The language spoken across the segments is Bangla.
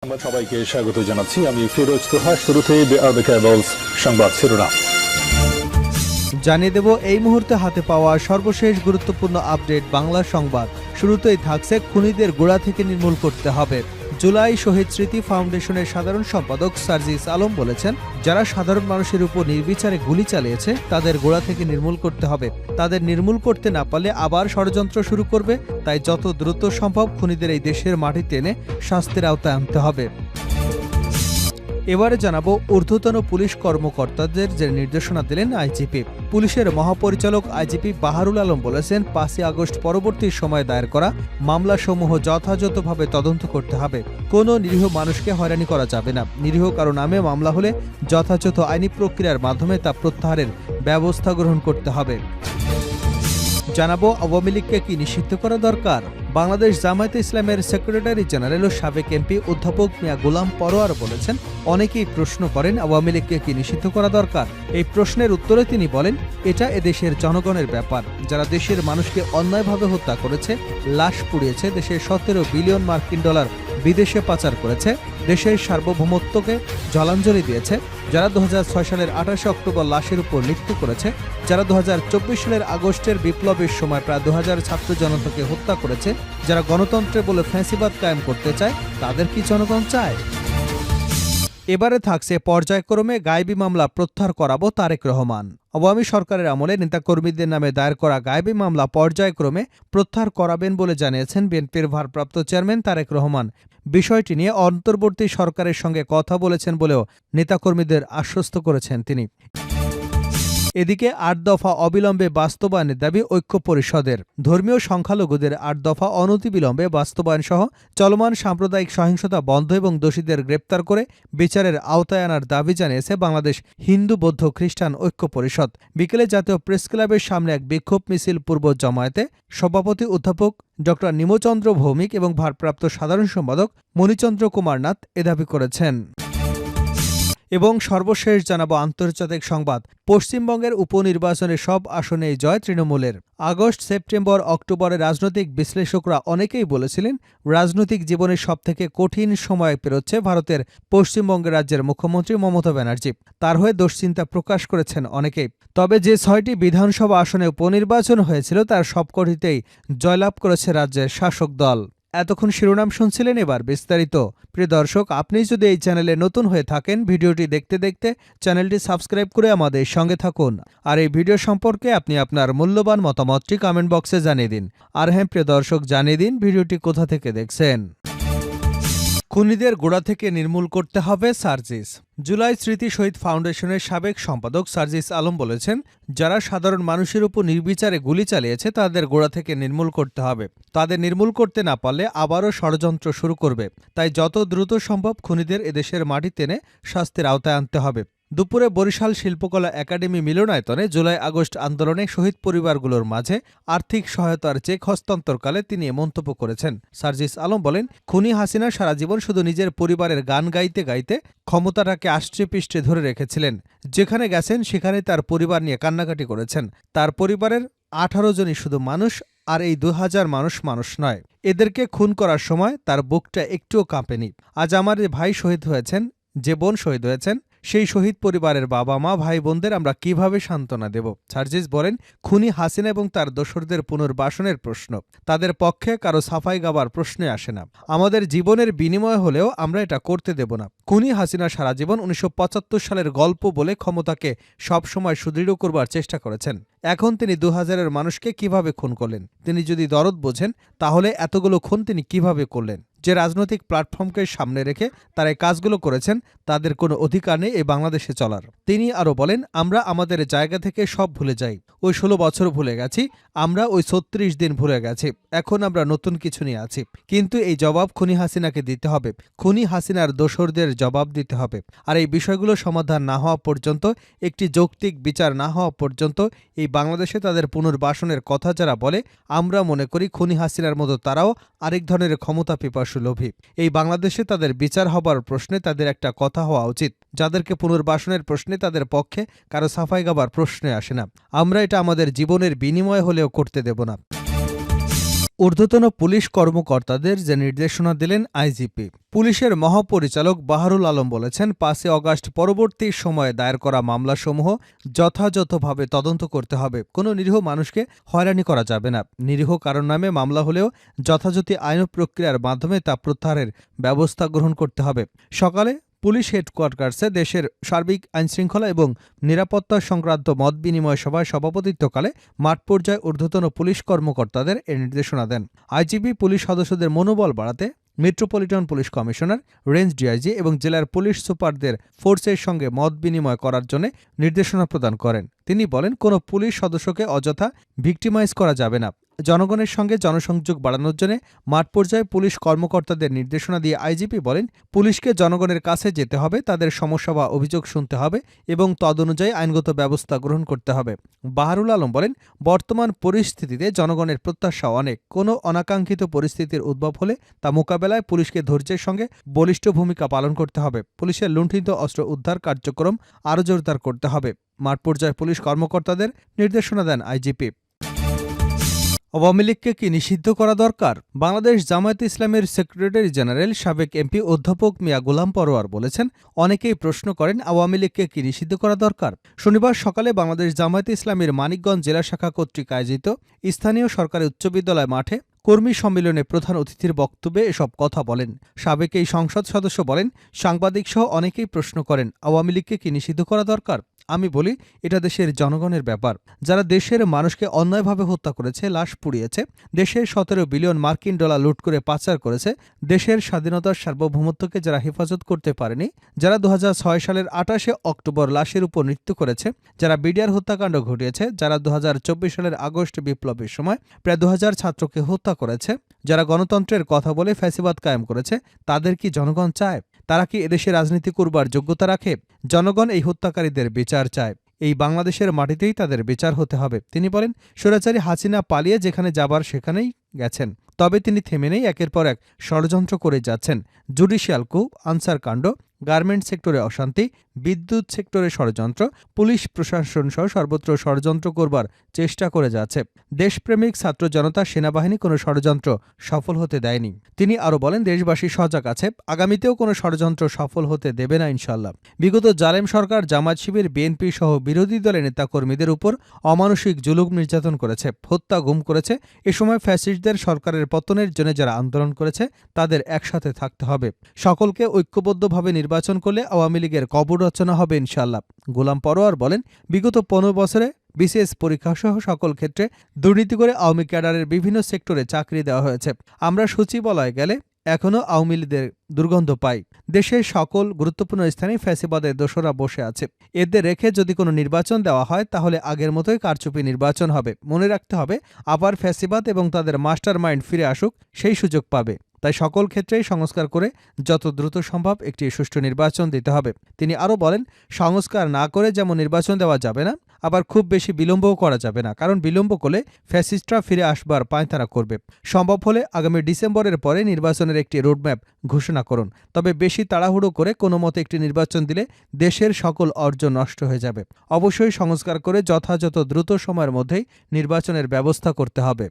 সংবাদ সবাইকে স্বাগত জানাচ্ছি। আমি ফিরোজ তোহা। শুরুতেই সংবাদ শিরোনাম জানিয়ে দেব এই মুহূর্তে হাতে পাওয়া সর্বশেষ গুরুত্বপূর্ণ আপডেট বাংলা সংবাদ। শুরুতেই থাকছে খুনিদের গোড়া থেকে নির্মূল করতে হবে। জুলাই শহীদ স্মৃতি ফাউন্ডেশনের সাধারণ সম্পাদক সার্জিস আলম বলেছেন, যারা সাধারণ মানুষের উপর নির্বিচারে গুলি চালিয়েছে তাদের গোড়া থেকে নির্মূল করতে হবে। তাদের নির্মূল করতে না পারলে আবার ষড়যন্ত্র শুরু করবে। তাই যত দ্রুত সম্ভব খুনিদের এই দেশের মাটিতে এনে শাস্তির আওতায় আনতে হবে। এবারে জানাবো ঊর্ধ্বতন পুলিশ কর্মকর্তাদের যে নির্দেশনা দিলেন আইজিপি। পুলিশের মহাপরিচালক আইজিপি বাহারুল আলম বলেছেন, 5ই আগস্ট পরবর্তী সময়ে দায়ের করা মামলাসমূহ যথাযথভাবে তদন্ত করতে হবে। কোনো নিরীহ মানুষকে হয়রানি করা যাবে না। নিরীহ কারো নামে মামলা হলে যথাযথ আইনি প্রক্রিয়ার মাধ্যমে তা প্রত্যাহারের ব্যবস্থা গ্রহণ করতে হবে। জানাবো আওয়ামী লীগকে কি নিষিদ্ধ করা দরকার। বাংলাদেশ জামায়াতে ইসলামের সেক্রেটারি জেনারেল ও সাবেক এমপি অধ্যাপক মিয়া গোলাম পরোয়ার বলেছেন, অনেকেই প্রশ্ন করেন আওয়ামী লীগকে কি নিষিদ্ধ করা দরকার। এই প্রশ্নের উত্তরে তিনি বলেন, এটা এদেশের জনগণের ব্যাপার। যারা দেশের মানুষকে অন্যায়ভাবে হত্যা করেছে, লাশ পুড়িয়েছে, দেশের 17 বিলিয়ন মার্কিন ডলার বিদেশে পাচার করেছে, দেশের সার্বভৌমত্বকে জলাঞ্জলি দিয়েছে, যারা 2006 সালের 28 অক্টোবর লাশের উপর মৃত্যু করেছে, যারা 2024 সালের আগস্টের বিপ্লবের সময় প্রায় 2000 ছাত্র জনতাকে হত্যা করেছে, যারা গণতন্ত্রে বলে ফ্যাসিবাদ কায়েম করতে চায়, তাদের কি জনগণ চায়? এবারে থাকছে পর্যায়ক্রমে গায়েবী মামলা প্রত্যাহার করাবো তারেক রহমান। আওয়ামী সরকারের আমলে নেতাকর্মীদের নামে দায়ের করা গায়েবী মামলা পর্যায়ক্রমে প্রত্যাহার করাবেন বলে জানিয়েছেন বিএনপির ভারপ্রাপ্ত চেয়ারম্যান তারেক রহমান। বিষয়টি নিয়ে অন্তর্বর্তী সরকারের সঙ্গে কথা বলেছেন বলেও নেতাকর্মীদের আশ্বস্ত করেছেন তিনি। এদিকে 8 দফা অবিলম্বে বাস্তবায়নের দাবি ঐক্য পরিষদের। ধর্মীয় সংখ্যালঘুদের 8 দফা অনতিবিলম্বে বাস্তবায়ন সহ চলমান সাম্প্রদায়িক সহিংসতা বন্ধ এবং দোষীদের গ্রেপ্তার করে বিচারের আওতায় আনার দাবি জানিয়েছে বাংলাদেশ হিন্দু বৌদ্ধ খ্রিস্টান ঐক্য পরিষদ। বিকেলে জাতীয় প্রেস ক্লাবের সামনে এক বিক্ষোভ মিছিল পূর্ব জমায়েতে সভাপতি অধ্যাপক ড নিমচন্দ্র ভৌমিক এবং ভারপ্রাপ্ত সাধারণ সম্পাদক মণিচন্দ্র কুমার নাথ এ দাবি করেছেন। এবং সর্বশেষ জানাবো আন্তর্জাতিক সংবাদ। পশ্চিমবঙ্গের উপনির্বাচনে সব আসনেই জয় তৃণমূলের। আগস্ট, সেপ্টেম্বর, অক্টোবরে রাজনৈতিক বিশ্লেষকরা অনেকেই বলেছিলেন, রাজনৈতিক জীবনের সবথেকে কঠিন সময় পেরোচ্ছে ভারতের পশ্চিমবঙ্গ রাজ্যের মুখ্যমন্ত্রী মমতা ব্যানার্জি। তার হয়ে দুশ্চিন্তা প্রকাশ করেছেন অনেকেই। তবে যে 6টি বিধানসভা আসনে উপনির্বাচন হয়েছিল তার সবকটিতেই জয়লাভ করেছে রাজ্যের শাসক দল। এতক্ষণ শিরোনাম শুনছিলেন, এবার বিস্তারিত। প্রিয় দর্শক, আপনি যদি এই চ্যানেলে নতুন হয়ে থাকেন, ভিডিওটি দেখতে দেখতে চ্যানেলটি সাবস্ক্রাইব করে আমাদের সঙ্গে থাকুন। আর এই ভিডিও সম্পর্কে আপনি আপনার মূল্যবান মতামতটি কমেন্ট বক্সে জানিয়ে দিন। আর হ্যাঁ প্রিয় দর্শক, জানিয়ে দিন ভিডিওটি কোথা থেকে দেখছেন। খুনিদের গোড়া থেকে নির্মূল করতে হবে সার্জিস। জুলাই স্মৃতি শহীদ ফাউন্ডেশনের সাবেক সম্পাদক সার্জিস আলম বলেছেন, যারা সাধারণ মানুষের উপর নির্বিচারে গুলি চালিয়েছে তাদের গোড়া থেকে নির্মূল করতে হবে। তাদের নির্মূল করতে না পারলে আবারও ষড়যন্ত্র শুরু করবে। তাই যত দ্রুত সম্ভব খুনিদের এদেশের মাটিতে এনে শাস্তির আওতায় আনতে হবে। দুপুরে বরিশাল শিল্পকলা একাডেমি মিলনায়তনে জুলাই আগস্ট আন্দোলনে শহীদ পরিবারগুলোর মাঝে আর্থিক সহায়তার চেক হস্তান্তরকালে তিনি মন্তব্য করেছেন। সার্জিস আলম বলেন, খুনি হাসিনা সারা জীবন শুধু নিজের পরিবারের গান গাইতে গাইতে ক্ষমতাটাকে আষ্টে-পৃষ্ঠে ধরে রেখেছিলেন। যেখানে গেছেন সেখানে তার পরিবার নিয়ে কান্নাকাটি করেছেন। তার পরিবারের 18 জনই শুধু মানুষ, আর এই 2000 মানুষ নয়। এদেরকে খুন করার সময় তার বুকটা একটুও কাঁপেনি। আজ আমার যে ভাই শহীদ হয়েছেন, যে বোন শহীদ হয়েছেন, সেই শহীদ পরিবারের বাবা মা ভাই বোনদের আমরা কিভাবে সান্ত্বনা দেব? সার্জিস বলেন, খুনি হাসিনা এবং তার দোসরদের পুনর্বাসনের প্রশ্ন তাদের পক্ষে কারো সাফাই গাবার প্রশ্নে আসে না। আমাদের জীবনের বিনিময় হলেও আমরা এটা করতে দেব না। খুনি হাসিনা সারা জীবন 1975 সালের গল্প বলে ক্ষমতাকে সবসময় সুদৃঢ় করবার চেষ্টা করেছেন। এখন তিনি 2000-এর মানুষকে কিভাবে খুন করলেন? তিনি যদি দরদ বোঝেন তাহলে এতগুলো খুন তিনি কিভাবে করলেন? যে রাজনৈতিক প্ল্যাটফর্মকে সামনে রেখে তারা এই কাজগুলো করেছেন, তাদের কোনো অধিকার নেই এই বাংলাদেশে চলার। তিনি আরও বলেন, আমরা আমাদের জায়গা থেকে সব ভুলে যাই। ওই 16 বছর ভুলে গেছি, আমরা ওই 36 দিন ভুলে গেছি। এখন আমরা নতুন কিছু নিয়ে আছি। কিন্তু এই জবাব খুনি হাসিনাকে দিতে হবে। খুনি হাসিনার দোসরদের জবাব দিতে হবে। আর এই বিষয়গুলো সমাধান না হওয়া পর্যন্ত, একটি যৌক্তিক বিচার না হওয়া পর্যন্ত এই বাংলাদেশে তাদের পুনর্বাসনের কথা যারা বলে, আমরা মনে করি খুনি হাসিনার মতো তারাও আরেক ধরনের ক্ষমতা পিপাসু লোভী। এই বাংলাদেশে তাদের বিচার হবার প্রশ্নে তাদের একটা কথা হওয়া উচিত। যাদেরকে পুনর্বাসনের প্রশ্নে তাদের পক্ষে কারো সাফাই গাবার প্রশ্নে আসে না। আমরা এটা আমাদের জীবনের বিনিময় হলেও করতে দেব না। ঊর্ধ্বতন পুলিশ কর্মকর্তাদের যে নির্দেশনা দিলেন আইজিপি। পুলিশের মহাপরিচালক বাহারুল আলম বলেছেন, ৫ই অগাস্ট পরবর্তী সময়ে দায়ের করা মামলাসমূহ যথাযথভাবে তদন্ত করতে হবে। কোনো নিরীহ মানুষকে হয়রানি করা যাবে না। নিরীহ কারণ নামে মামলা হলেও যথাযথ আইন প্রক্রিয়ার মাধ্যমে তা প্রত্যাহারের ব্যবস্থা গ্রহণ করতে হবে। সকালে পুলিশ হেডকোয়ার্টার্সে দেশের সার্বিক আইনশৃঙ্খলা এবং নিরাপত্তা সংক্রান্ত মত বিনিময় সভায় সভাপতিত্বকালে মাঠ পর্যায়ে ঊর্ধ্বতন পুলিশ কর্মকর্তাদের এ নির্দেশনা দেন। আইজিপি পুলিশ সদস্যদের মনোবল বাড়াতে metropolitan police commissioner, range DIG এবং জেলার পুলিশ সুপারদের ফোর্সের সঙ্গে মত বিনিময় করার জন্য নির্দেশনা প্রদান করেন। তিনি বলেন, কোনো পুলিশ সদস্যকে অযথা ভিক্টিমাইজ করা যাবে না। জনগণের সঙ্গে জনসংযোগ বাড়ানোর জন্য মাঠ পর্যায়ে পুলিশ কর্মকর্তাদের নির্দেশনা দিয়ে আইজিপি বলেন, পুলিশকে জনগণের কাছে যেতে হবে, তাদের সমস্যা বা অভিযোগ শুনতে হবে এবং তদনুযায়ী আইনগত ব্যবস্থা গ্রহণ করতে হবে। বাহারুল আলম বলেন, বর্তমান পরিস্থিতিতে জনগণের প্রত্যাশা অনেক। কোনো অনাকাঙ্ক্ষিত পরিস্থিতির উদ্ভব হলে তা মোকাবেলায় পুলিশকে ধৈর্যের সঙ্গে বলিষ্ঠ ভূমিকা পালন করতে হবে। পুলিশের লুণ্ঠিত অস্ত্র উদ্ধার কার্যক্রম আরও জোরদার করতে হবে। মাঠ পর্যায়ে পুলিশ কর্মকর্তাদের নির্দেশনা দেন আইজিপি। আওয়ামী লীগকে কি নিষিদ্ধ করা দরকার? বাংলাদেশ জামায়াতে ইসলামের সেক্রেটারি জেনারেল সাবেক এমপি অধ্যাপক মিয়া গোলাম পরোয়ার বলেছেন, অনেকেই প্রশ্ন করেন আওয়ামী লীগকে কি নিষিদ্ধ করা দরকার। শনিবার সকালে বাংলাদেশ জামায়াতে ইসলামের মানিকগঞ্জ জেলা শাখা কর্তৃক আয়োজিত স্থানীয় সরকারি উচ্চ বিদ্যালয় মাঠে কর্মী সম্মেলনে প্রধান অতিথির বক্তব্যে এসব কথা বলেন। সাবেক এই সংসদ সদস্য বলেন, সাংবাদিকসহ অনেকেই প্রশ্ন করেন আওয়ামী লীগকে কি নিষিদ্ধ করা দরকার। আমি বলি, এটা দেশের জনগণের ব্যাপার। যারা দেশের মানুষকে অন্যায়ভাবে হত্যা করেছে, লাশ পুড়িয়েছে, দেশের ১৭ বিলিয়ন মার্কিন ডলার লুট করে পাচার করেছে, দেশের স্বাধীনতার সার্বভৌমত্বকে যারা হেফাজত করতে পারেনি, যারা ২০০৬ সালের ২৮শে অক্টোবর লাশের উপর নৃত্য করেছে, যারা বিডিআর হত্যাকাণ্ড ঘটিয়েছে, যারা ২০২৪ সালের আগস্ট বিপ্লবের সময় প্রায় ২০০০ ছাত্রকে হত্যা করেছে, যারা গণতন্ত্রের কথা বলে ফ্যাসিবাদ কায়েম করেছে, তাদের কি জনগণ চায়? তারা কি এদেশে রাজনীতি করবার যোগ্যতা রাখে? জনগণ এই হত্যাকারীদের বিচার চায়। এই বাংলাদেশের মাটিতেই তাদের বিচার হতে হবে। তিনি বলেন, স্বৈরাচারী হাসিনা পালিয়ে যেখানে যাবার সেখানেই গেছেন, তবে তিনি থেমে নেই, একের পর এক ষড়যন্ত্র করে যাচ্ছেন। জুডিশিয়াল কূপ, আনসার কাণ্ড, গার্মেন্টস সেক্টরে অশান্তি, বিদ্যুৎ সেক্টরে ষড়যন্ত্র, পুলিশ প্রশাসন সহ সর্বত্র ষড়যন্ত্র করবার চেষ্টা করে যাচ্ছে। দেশপ্রেমিক ছাত্র জনতা, সেনাবাহিনী কোনো ষড়যন্ত্র সফল হতে দেয়নি। তিনি আরও বলেন, দেশবাসী সজাগ আছে, আগামীতেও কোনো ষড়যন্ত্র সফল হতে দেবে না ইনশাল্লাহ। বিগত জালেম সরকার জামায়াত শিবির, বিএনপি সহ বিরোধী দলের নেতাকর্মীদের উপর অমানসিক জুলুম নির্যাতন করেছে, হত্যা গুম করেছে। এ সময় ফ্যাসিস্টদের সরকারের পতনের জন্য যারা আন্দোলন করেছে, তাদের একসাথে থাকতে হবে। সকলকে ঐক্যবদ্ধভাবে নির্বাচন করলে আওয়ামী লীগের কবর রচনা হবে ইনশাল্লাহ। গোলাম পরোয়ার বলেন, বিগত ১৫ বছরে বিসিএস পরীক্ষাসহ সকল ক্ষেত্রে দুর্নীতি করে আওয়ামী ক্যাডারের বিভিন্ন সেক্টরে চাকরি দেওয়া হয়েছে। আমরা সচিবালয়ে গেলে এখনও আওয়ামী লীগের দুর্গন্ধ পাই। দেশের সকল গুরুত্বপূর্ণ স্থানে ফ্যাসিবাদের দোসররা বসে আছে। এদের রেখে যদি কোনো নির্বাচন দেওয়া হয়, তাহলে আগের মতোই কারচুপি নির্বাচন হবে। মনে রাখতে হবে, আবার ফ্যাসিবাদ এবং তাদের মাস্টার মাইন্ড ফিরে আসুক, সেই সুযোগ পাবে। তাই সকল ক্ষেত্রেই সংস্কার করে যত দ্রুত সম্ভব একটি সুষ্ঠু নির্বাচন দিতে হবে। তিনি আরও বলেন, সংস্কার না করে যেমন নির্বাচন দেওয়া যাবে না, আবার খুব বেশি বিলম্বও করা যাবে না, কারণ বিলম্ব করলে ফ্যাসিস্টরা ফিরে আসবার পায়তারা করবে। সম্ভব হলে আগামী ডিসেম্বরের পরে নির্বাচনের একটি রোডম্যাপ ঘোষণা করুন। তবে বেশি তাড়াহুড়ো করে কোনো মতে একটি নির্বাচন দিলে দেশের সকল অর্জন নষ্ট হয়ে যাবে। অবশ্যই সংস্কার করে যথাযথ দ্রুত সময়ের মধ্যেই নির্বাচনের ব্যবস্থা করতে হবে।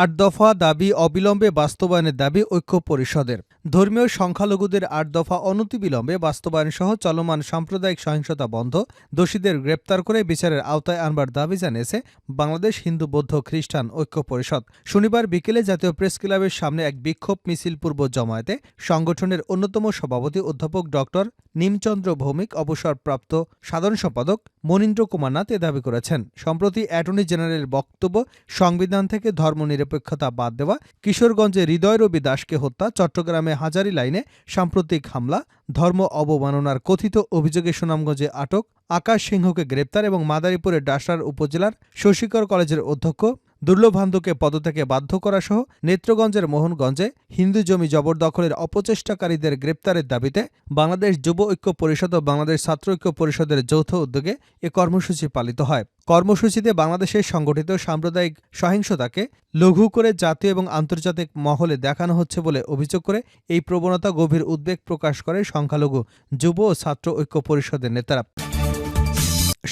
৮ দফা দাবি অবিলম্বে বাস্তবায়নের দাবি ঐক্য পরিষদের। ধর্মীয় সংখ্যালঘুদের ৮ দফা অনতিবিলম্বে বাস্তবায়ন সহ চলমান সাম্প্রদায়িক সহিংসতা বন্ধ, দোষীদের গ্রেপ্তার করে বিচারের আওতায় আনবার দাবি জানিয়েছে বাংলাদেশ হিন্দু বৌদ্ধ খ্রিস্টান ঐক্য পরিষদ। শনিবার বিকেলে জাতীয় প্রেস ক্লাবের সামনে এক বিক্ষোভ মিছিল পূর্ব জমায়েতে সংগঠনের অন্যতম সভাপতি অধ্যাপক ডক্টর নিমচন্দ্র ভৌমিক, অবসরপ্রাপ্ত সাধারণ সম্পাদক মনীন্দ্র কুমার নাথ এ দাবি করেছেন। সম্প্রতি অ্যাটর্নি জেনারেলের বক্তব্য, সংবিধান থেকে ধর্মনিরপেক্ষতা বাদ দেওয়া, কিশোরগঞ্জে হৃদয় রবি দাসকে হত্যা, চট্টগ্রামে হাজারী লাইনে সাম্প্রতিক হামলা, ধর্ম অবমাননার কথিত অভিযোগে সুনামগঞ্জে আটক, আকাশ সিংহকে গ্রেপ্তার এবং মাদারীপুরের ডাসার উপজেলার শশীকর কলেজের অধ্যক্ষ দুর্লভান্ধকে পদত্যাগে বাধ্য করা সহ নেত্রগঞ্জের মোহনগঞ্জে হিন্দু জমি জবরদখলের অপচেষ্টাকারীদের গ্রেপ্তারের দাবিতে বাংলাদেশ যুব ঐক্য পরিষদ ও বাংলাদেশ ছাত্র ঐক্য পরিষদের যৌথ উদ্যোগে এ কর্মসূচি পালিত হয়। কর্মসূচিতে বাংলাদেশের সংগঠিত সাম্প্রদায়িক সহিংসতাকে লঘু করে জাতীয় এবং আন্তর্জাতিক মহলে দেখানো হচ্ছে বলে অভিযোগ করে এই প্রবণতা গভীর উদ্বেগ প্রকাশ করে সংখ্যালঘু যুব ও ছাত্র ঐক্য পরিষদের নেতারা।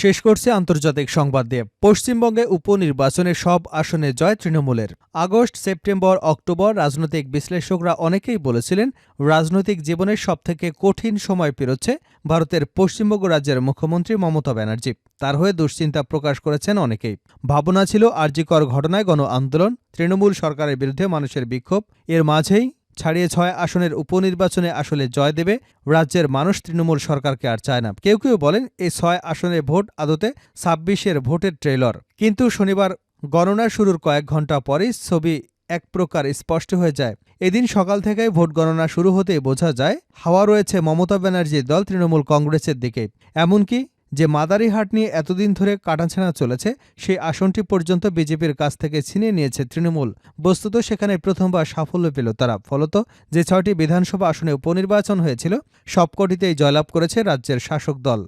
শেষ করছে আন্তর্জাতিক সংবাদ দিয়ে। পশ্চিমবঙ্গে উপনির্বাচনে সব আসনে জয় তৃণমূলের। আগস্ট, সেপ্টেম্বর, অক্টোবর রাজনৈতিক বিশ্লেষকরা অনেকেই বলেছিলেন রাজনৈতিক জীবনের সবথেকে কঠিন সময় পেরোচ্ছে ভারতের পশ্চিমবঙ্গ রাজ্যের মুখ্যমন্ত্রী মমতা ব্যানার্জি। তার হয়ে দুশ্চিন্তা প্রকাশ করেছেন অনেকেই। ভাবনা ছিল আরজিকর ঘটনায় গণ আন্দোলন, তৃণমূল সরকারের বিরুদ্ধে মানুষের বিক্ষোভ, এর মাঝেই ছাড়িয়ে ৬ আসনের উপনির্বাচনে আসলে জয় দেবে রাজ্যের মানুষ, তৃণমূল সরকারকে আর চায় না। কেউ কেউ বলেন এই ৬ আসনের ভোট আদতে ২৬-এর ভোটের ট্রেলর। কিন্তু শনিবার গণনা শুরুর কয়েক ঘণ্টা পরেই ছবি এক প্রকার স্পষ্ট হয়ে যায়। এদিন সকাল থেকেই ভোট গণনা শুরু হতেই বোঝা যায় হাওয়া রয়েছে মমতা ব্যানার্জির দল তৃণমূল কংগ্রেসের দিকে। এমনকি যে মাদারিহাট নিয়ে এতদিন ধরে কাটাছেঁড়া চলেছে সেই আসনটি পর্যন্ত বিজেপির কাছ থেকে ছিনিয়ে নিয়েছে তৃণমূল। বস্তুত সেখানে প্রথমবার সাফল্য পেল তারা। ফলত যে ৬টি বিধানসভা আসনে উপনির্বাচন হয়েছিল সবকটিতেই জয়লাভ করেছে রাজ্যের শাসক দল।